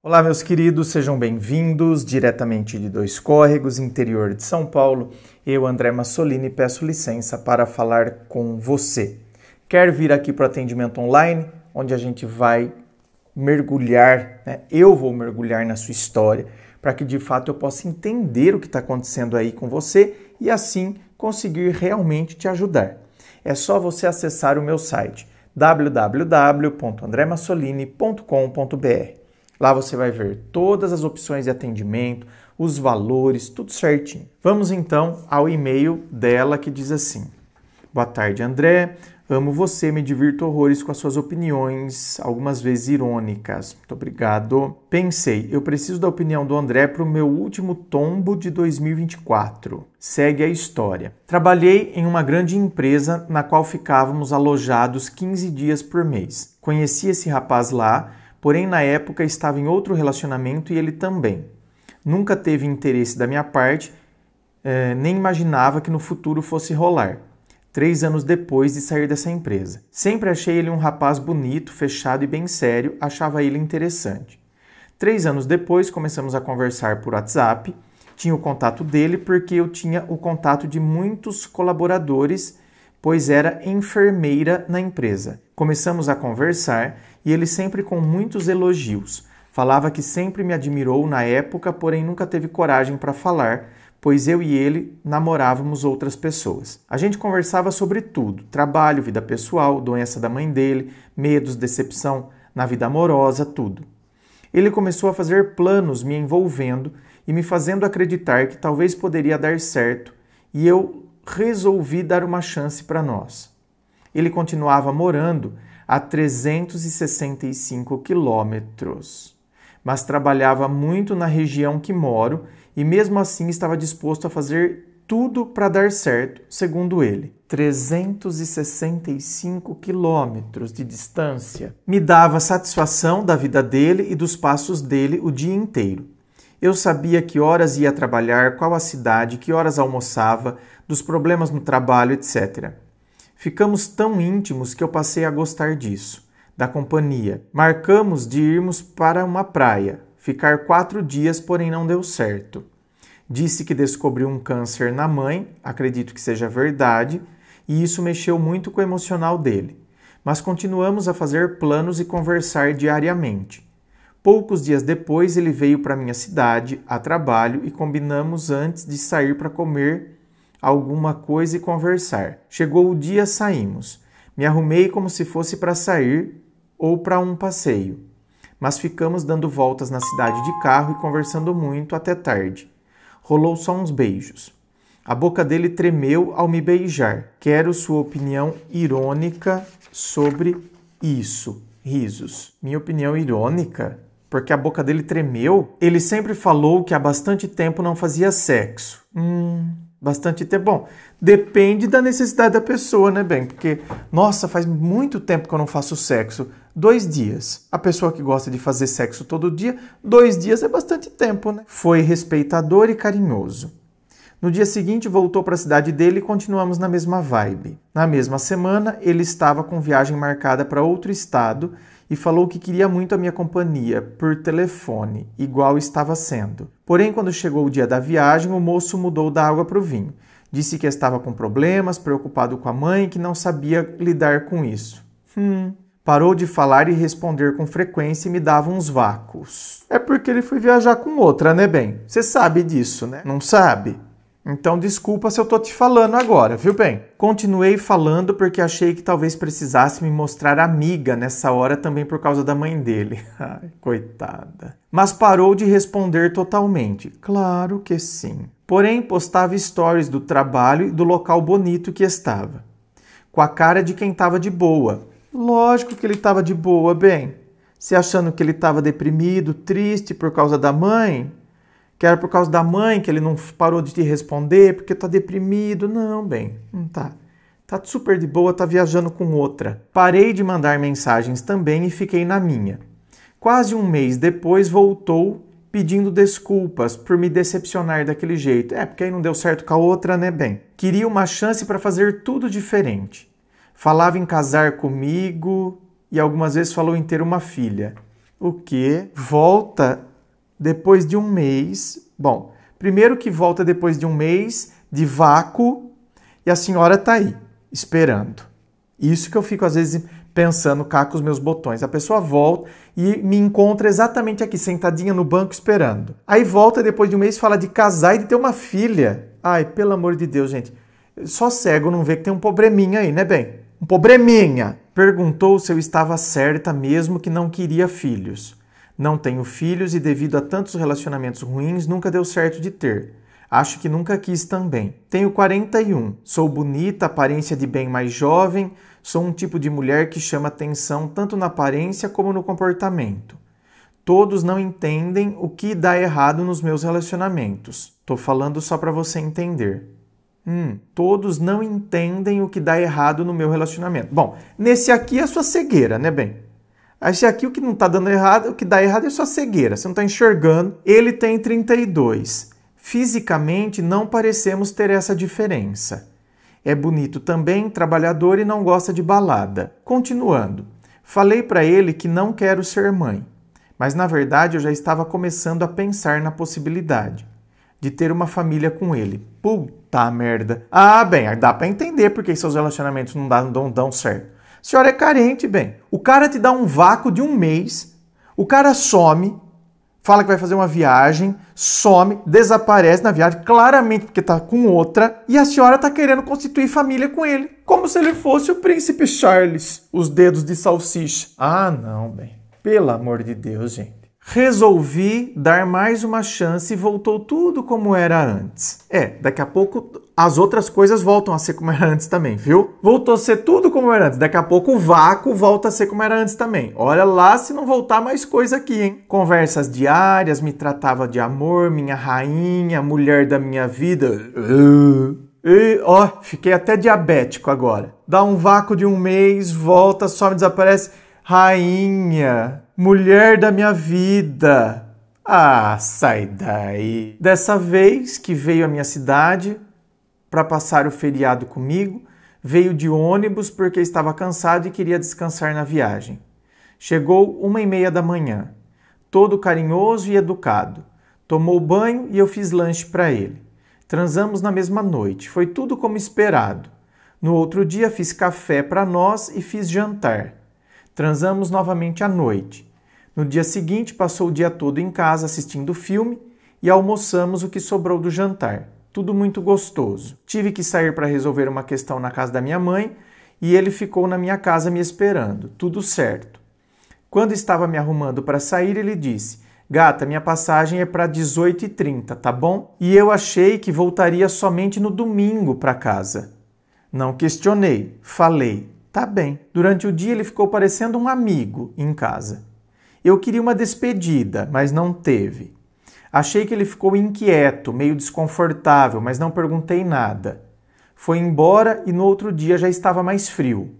Olá, meus queridos, sejam bem-vindos diretamente de Dois Córregos, interior de São Paulo. Eu, André Massolini, peço licença para falar com você. Quer vir aqui para o atendimento online, onde a gente vai mergulhar, eu vou mergulhar na sua história, para que de fato eu possa entender o que está acontecendo aí com você e assim conseguir realmente te ajudar. É só você acessar o meu site www.andremassolini.com.br. Lá você vai ver todas as opções de atendimento, os valores, tudo certinho. Vamos então ao e-mail dela que diz assim: Boa tarde, André. Amo você, me divirto horrores com as suas opiniões, algumas vezes irônicas. Muito obrigado. Pensei, eu preciso da opinião do André para o meu último tombo de 2024. Segue a história. Trabalhei em uma grande empresa na qual ficávamos alojados 15 dias por mês. Conheci esse rapaz lá, porém na época estava em outro relacionamento e ele também. Nunca teve interesse da minha parte, nem imaginava que no futuro fosse rolar. 3 anos depois de sair dessa empresa. Sempre achei ele um rapaz bonito, fechado e bem sério, achava ele interessante. 3 anos depois começamos a conversar por WhatsApp, tinha o contato dele porque eu tinha o contato de muitos colaboradores, pois era enfermeira na empresa. Começamos a conversar e ele sempre com muitos elogios. Falava que sempre me admirou na época, porém nunca teve coragem para falar, pois eu e ele namorávamos outras pessoas. A gente conversava sobre tudo, trabalho, vida pessoal, doença da mãe dele, medos, decepção na vida amorosa, tudo. Ele começou a fazer planos me envolvendo e me fazendo acreditar que talvez poderia dar certo, e eu resolvi dar uma chance para nós. Ele continuava morando a 365 quilômetros, mas trabalhava muito na região que moro e mesmo assim estava disposto a fazer tudo para dar certo, segundo ele. 365 quilômetros de distância. Me dava satisfação da vida dele e dos passos dele o dia inteiro. Eu sabia que horas ia trabalhar, qual a cidade, que horas almoçava, dos problemas no trabalho, etc. Ficamos tão íntimos que eu passei a gostar disso, da companhia. Marcamos de irmos para uma praia, ficar 4 dias, porém não deu certo. Disse que descobriu um câncer na mãe, acredito que seja verdade, e isso mexeu muito com o emocional dele. Mas continuamos a fazer planos e conversar diariamente. Poucos dias depois ele veio para minha cidade, a trabalho, e combinamos antes de sair para comer alguma coisa e conversar. Chegou o dia, saímos. Me arrumei como se fosse para sair ou para um passeio. Mas ficamos dando voltas na cidade de carro e conversando muito até tarde. Rolou só uns beijos. A boca dele tremeu ao me beijar. Quero sua opinião irônica sobre isso. Risos. Minha opinião irônica? Porque a boca dele tremeu? Ele sempre falou que há bastante tempo não fazia sexo. Bastante tempo. Bom, depende da necessidade da pessoa, né, bem? Porque, nossa, faz muito tempo que eu não faço sexo. 2 dias. A pessoa que gosta de fazer sexo todo dia, 2 dias é bastante tempo, né? Foi respeitador e carinhoso. No dia seguinte, voltou para a cidade dele e continuamos na mesma vibe. Na mesma semana, ele estava com viagem marcada para outro estado e falou que queria muito a minha companhia, por telefone, igual estava sendo. Porém, quando chegou o dia da viagem, o moço mudou da água para o vinho. Disse que estava com problemas, preocupado com a mãe e que não sabia lidar com isso. Parou de falar e responder com frequência e me dava uns vácuos. É porque ele foi viajar com outra, né, bem? Você sabe disso, né? Não sabe? Então desculpa se eu tô te falando agora, viu bem? Continuei falando porque achei que talvez precisasse me mostrar amiga nessa hora também por causa da mãe dele. Ai, coitada. Mas parou de responder totalmente. Claro que sim. Porém, postava stories do trabalho e do local bonito que estava. Com a cara de quem estava de boa. Lógico que ele estava de boa, bem. Se achando que ele estava deprimido, triste por causa da mãe... Que era por causa da mãe que ele não parou de te responder, porque tá deprimido. Não, bem, não tá. Tá super de boa, tá viajando com outra. Parei de mandar mensagens também e fiquei na minha. Quase um mês depois voltou pedindo desculpas por me decepcionar daquele jeito. Porque aí não deu certo com a outra, né, bem? Queria uma chance para fazer tudo diferente. Falava em casar comigo e algumas vezes falou em ter uma filha. O quê? Volta depois de um mês. Bom, primeiro que volta depois de um mês de vácuo e a senhora tá aí, esperando. Isso que eu fico às vezes pensando cá com os meus botões. A pessoa volta e me encontra exatamente aqui, sentadinha no banco esperando. Aí volta depois de um mês, fala de casar e de ter uma filha. Ai, pelo amor de Deus, gente. Só cego não vê que tem um probleminha aí, né, bem? Um probleminha. Perguntou se eu estava certa mesmo que não queria filhos. Não tenho filhos e devido a tantos relacionamentos ruins, nunca deu certo de ter. Acho que nunca quis também. Tenho 41. Sou bonita, aparência de bem mais jovem. Sou um tipo de mulher que chama atenção tanto na aparência como no comportamento. Todos não entendem o que dá errado nos meus relacionamentos. Tô falando só para você entender. Todos não entendem o que dá errado no meu relacionamento. Bom, nesse aqui é a sua cegueira, né, bem? Esse aqui o que não tá dando errado, o que dá errado é a sua cegueira. Você não tá enxergando. Ele tem 32. Fisicamente não parecemos ter essa diferença. É bonito também, trabalhador e não gosta de balada. Continuando, falei para ele que não quero ser mãe, mas na verdade eu já estava começando a pensar na possibilidade de ter uma família com ele. Puta merda. Ah, bem, dá para entender porque seus relacionamentos não dão certo. A senhora é carente, bem. O cara te dá um vácuo de um mês, o cara some, fala que vai fazer uma viagem, some, desaparece na viagem, claramente porque tá com outra, e a senhora tá querendo constituir família com ele, como se ele fosse o príncipe Charles, os dedos de salsicha. Ah, não, bem. Pelo amor de Deus, gente. Resolvi dar mais uma chance e voltou tudo como era antes. Daqui a pouco as outras coisas voltam a ser como era antes também, viu? Voltou a ser tudo como era antes. Daqui a pouco o vácuo volta a ser como era antes também. Olha lá se não voltar mais coisa aqui, hein? Conversas diárias, me tratava de amor, minha rainha, mulher da minha vida. Fiquei até diabético agora. Dá um vácuo de um mês, volta, some, desaparece. Rainha, mulher da minha vida. Ah, sai daí. Dessa vez que veio à minha cidade para passar o feriado comigo, veio de ônibus porque estava cansado e queria descansar na viagem. Chegou 1h30 da manhã, todo carinhoso e educado. Tomou banho e eu fiz lanche para ele. Transamos na mesma noite, foi tudo como esperado. No outro dia fiz café para nós e fiz jantar. Transamos novamente à noite. No dia seguinte, passou o dia todo em casa assistindo filme e almoçamos o que sobrou do jantar. Tudo muito gostoso. Tive que sair para resolver uma questão na casa da minha mãe e ele ficou na minha casa me esperando. Tudo certo. Quando estava me arrumando para sair, ele disse: Gata, minha passagem é para 18h30, tá bom? E eu achei que voltaria somente no domingo para casa. Não questionei, falei. Tá bem. Durante o dia ele ficou parecendo um amigo em casa. Eu queria uma despedida, mas não teve. Achei que ele ficou inquieto, meio desconfortável, mas não perguntei nada. Foi embora e no outro dia já estava mais frio.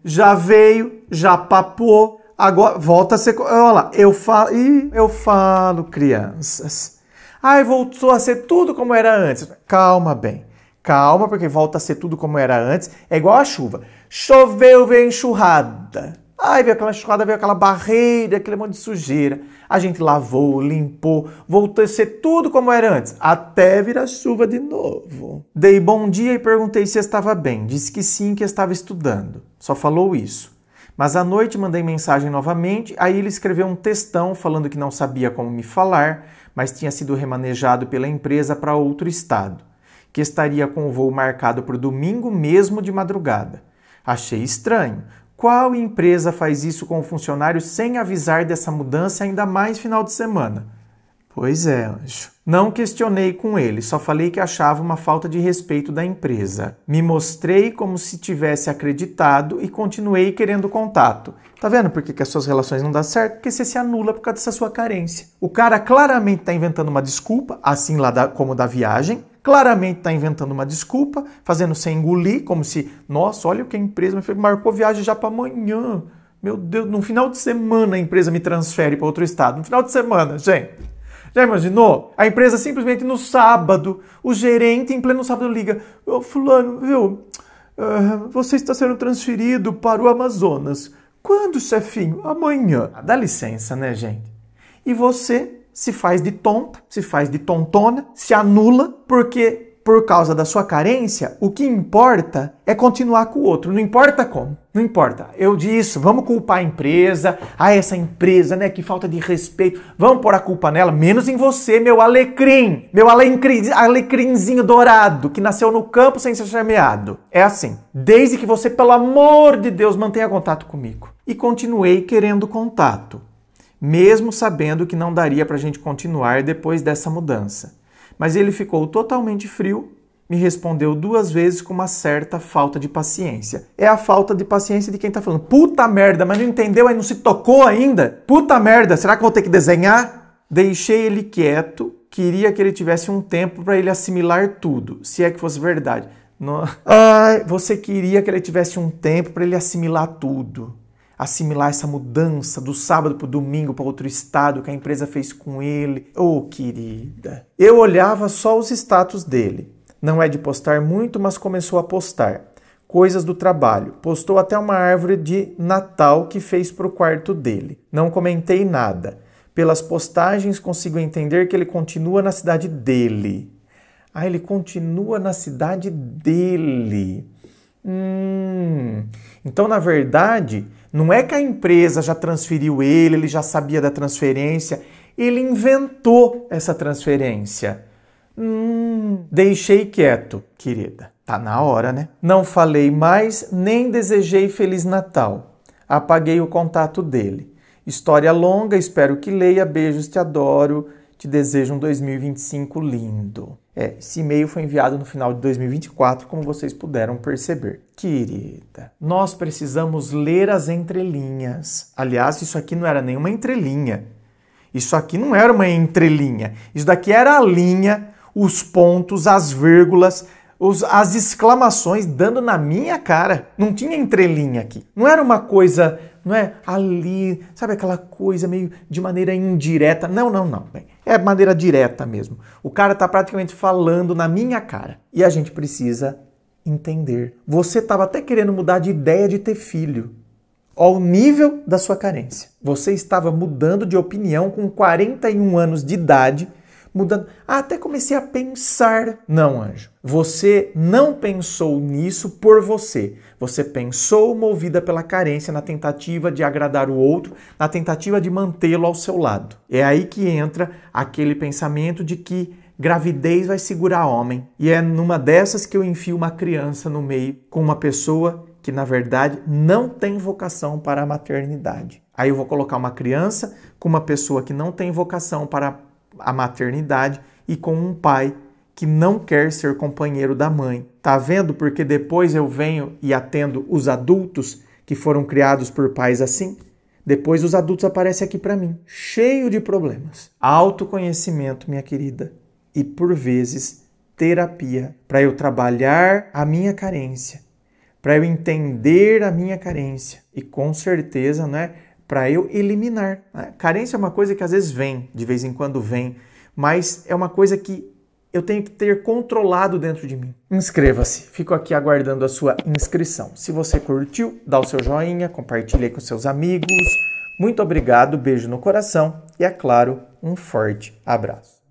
Já veio, já papou, agora volta a ser... Olha lá, eu falo, crianças. Ai, voltou a ser tudo como era antes. Calma, bem. Calma, porque volta a ser tudo como era antes. É igual a chuva. Choveu, veio enxurrada. Ai, veio aquela enxurrada, veio aquela barreira, aquele monte de sujeira. A gente lavou, limpou, voltou a ser tudo como era antes, até virar chuva de novo. Dei bom dia e perguntei se estava bem. Disse que sim, que estava estudando. Só falou isso. Mas à noite mandei mensagem novamente, aí ele escreveu um textão falando que não sabia como me falar, mas tinha sido remanejado pela empresa para outro estado, que estaria com o voo marcado para o domingo mesmo de madrugada. Achei estranho. Qual empresa faz isso com o funcionário sem avisar dessa mudança, ainda mais final de semana? Pois é, anjo. Não questionei com ele, só falei que achava uma falta de respeito da empresa. Me mostrei como se tivesse acreditado e continuei querendo contato. Tá vendo por que as suas relações não dão certo? Porque você se anula por causa dessa sua carência. O cara claramente está inventando uma desculpa, assim lá como da viagem. Claramente está inventando uma desculpa, fazendo você engolir, como se, nossa, olha o que a empresa marcou viagem já para amanhã. Meu Deus, no final de semana a empresa me transfere para outro estado. No final de semana, gente. Já imaginou? A empresa simplesmente no sábado, o gerente em pleno sábado liga: Ô fulano, viu? Você está sendo transferido para o Amazonas. Quando, chefinho? Amanhã. Dá licença, né, gente? E você se faz de tonta, se faz de tontona, se anula, porque por causa da sua carência, o que importa é continuar com o outro. Não importa como. Não importa. Eu disse, vamos culpar a empresa. Ah, essa empresa, né? Que falta de respeito. Vamos pôr a culpa nela, menos em você, meu alecrim. Meu alecrimzinho dourado, que nasceu no campo sem ser semeado. É assim. Desde que você, pelo amor de Deus, mantenha contato comigo. E continuei querendo contato. Mesmo sabendo que não daria pra gente continuar depois dessa mudança. Mas ele ficou totalmente frio, me respondeu 2 vezes com uma certa falta de paciência. É a falta de paciência de quem tá falando, puta merda, mas não entendeu, aí não se tocou ainda? Puta merda, será que vou ter que desenhar? Deixei ele quieto, queria que ele tivesse um tempo para ele assimilar tudo, se é que fosse verdade. Você queria que ele tivesse um tempo para ele assimilar tudo. Assimilar essa mudança do sábado para o domingo para outro estado que a empresa fez com ele. Oh, querida. Eu olhava só os status dele. Não é de postar muito, mas começou a postar. Coisas do trabalho. Postou até uma árvore de Natal que fez para o quarto dele. Não comentei nada. Pelas postagens consigo entender que ele continua na cidade dele. Ah, ele continua na cidade dele. Então, na verdade, não é que a empresa já transferiu ele já sabia da transferência, ele inventou essa transferência. Deixei quieto, querida. Tá na hora, né? Não falei mais, nem desejei Feliz Natal. Apaguei o contato dele. História longa, espero que leia. Beijos, te adoro. Te desejo um 2025 lindo. Esse e-mail foi enviado no final de 2024, como vocês puderam perceber. Querida, nós precisamos ler as entrelinhas. Aliás, isso aqui não era nenhuma entrelinha. Isso aqui não era uma entrelinha. Isso daqui era a linha, os pontos, as vírgulas, as exclamações dando na minha cara. Não tinha entrelinha aqui. Não era uma coisa, não é ali, sabe aquela coisa meio de maneira indireta. Não. É maneira direta mesmo. O cara tá praticamente falando na minha cara. E a gente precisa entender. Você estava até querendo mudar de ideia de ter filho. Ao nível da sua carência. Você estava mudando de opinião com 41 anos de idade, mudando. Até comecei a pensar. Não, anjo. Você não pensou nisso por você. Você pensou movida pela carência na tentativa de agradar o outro, na tentativa de mantê-lo ao seu lado. É aí que entra aquele pensamento de que gravidez vai segurar homem. E é numa dessas que eu enfio uma criança no meio com uma pessoa que, na verdade, não tem vocação para a maternidade. Aí eu vou colocar uma criança com uma pessoa que não tem vocação para a maternidade e com um pai que não quer ser companheiro da mãe. Tá vendo? Porque depois eu venho e atendo os adultos que foram criados por pais assim. Depois os adultos aparecem aqui para mim, cheio de problemas. Autoconhecimento, minha querida, e por vezes terapia para eu trabalhar a minha carência, para eu entender a minha carência e com certeza, né, para eu eliminar. Carência é uma coisa que às vezes vem, de vez em quando vem, mas é uma coisa que eu tenho que ter controlado dentro de mim. Inscreva-se, fico aqui aguardando a sua inscrição. Se você curtiu, dá o seu joinha, compartilhe com seus amigos. Muito obrigado, beijo no coração e, é claro, um forte abraço.